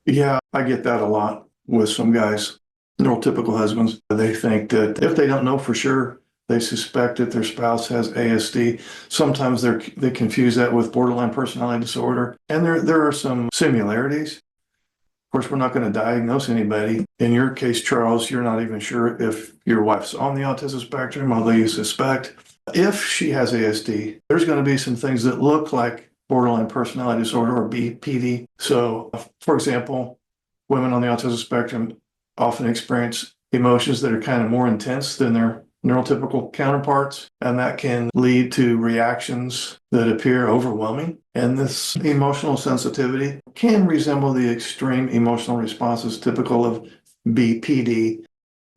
Yeah, I get that a lot with some guys, neurotypical husbands. They think that if they don't know for sure, they suspect that their spouse has ASD. Sometimes they confuse that with borderline personality disorder. And there are some similarities. Of course, we're not going to diagnose anybody. In your case, Charles, you're not even sure if your wife's on the autism spectrum, although you suspect. If she has ASD, there's going to be some things that look like borderline personality disorder or BPD. So, for example, women on the autism spectrum often experience emotions that are kind of more intense than their neurotypical counterparts, and that can lead to reactions that appear overwhelming. And this emotional sensitivity can resemble the extreme emotional responses typical of BPD,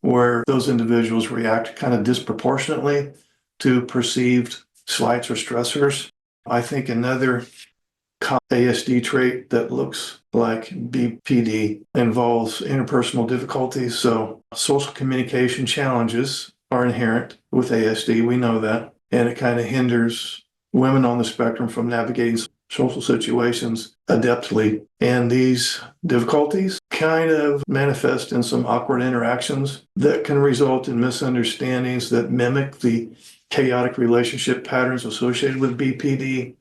where those individuals react kind of disproportionately to perceived slights or stressors. I think another ASD trait that looks like BPD involves interpersonal difficulties. So social communication challenges are inherent with ASD. We know that. And it kind of hinders women on the spectrum from navigating social situations adeptly. And these difficulties kind of manifest in some awkward interactions that can result in misunderstandings that mimic the chaotic relationship patterns associated with BPD,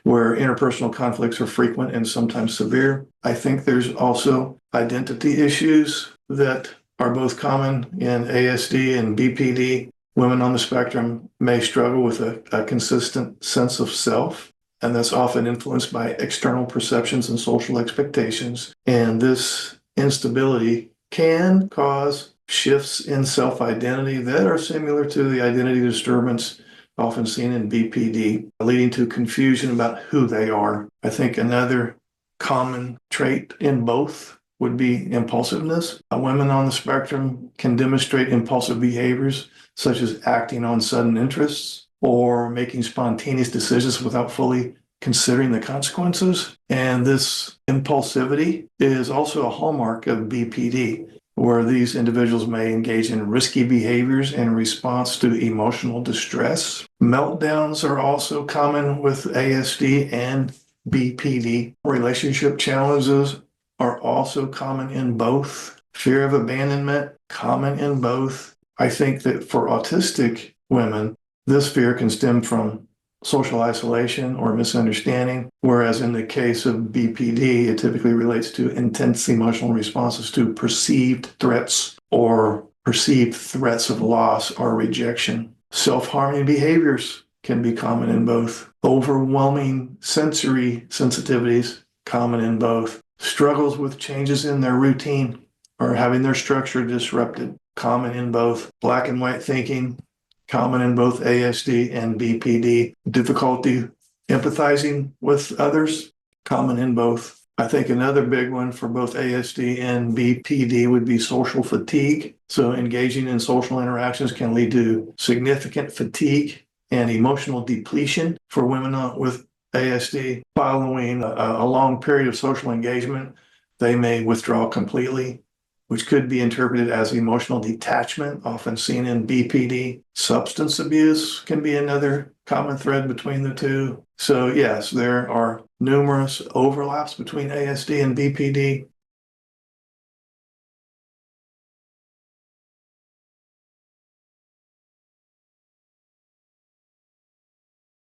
where interpersonal conflicts are frequent and sometimes severe. I think there's also identity issues that are both common in ASD and BPD. Women on the spectrum may struggle with a consistent sense of self, and that's often influenced by external perceptions and social expectations. And this instability can cause shifts in self-identity that are similar to the identity disturbance often seen in BPD, leading to confusion about who they are. I think another common trait in both would be impulsiveness. Women on the spectrum can demonstrate impulsive behaviors, such as acting on sudden interests or making spontaneous decisions without fully considering the consequences. And this impulsivity is also a hallmark of BPD, where these individuals may engage in risky behaviors in response to emotional distress. Meltdowns are also common with ASD and BPD. Relationship challenges are also common in both. Fear of abandonment, common in both. I think that for autistic women, this fear can stem from social isolation or misunderstanding, whereas in the case of BPD, it typically relates to intense emotional responses to perceived threats or perceived threats of loss or rejection. Self-harming behaviors can be common in both. Overwhelming sensory sensitivities, common in both. Struggles with changes in their routine or having their structure disrupted, common in both. Black and white thinking, common in both ASD and BPD. Difficulty empathizing with others, common in both. I think another big one for both ASD and BPD would be social fatigue. So engaging in social interactions can lead to significant fatigue and emotional depletion for women with ASD. Following a long period of social engagement, they may withdraw completely, which could be interpreted as emotional detachment, often seen in BPD. Substance abuse can be another common thread between the two. So yes, there are numerous overlaps between ASD and BPD.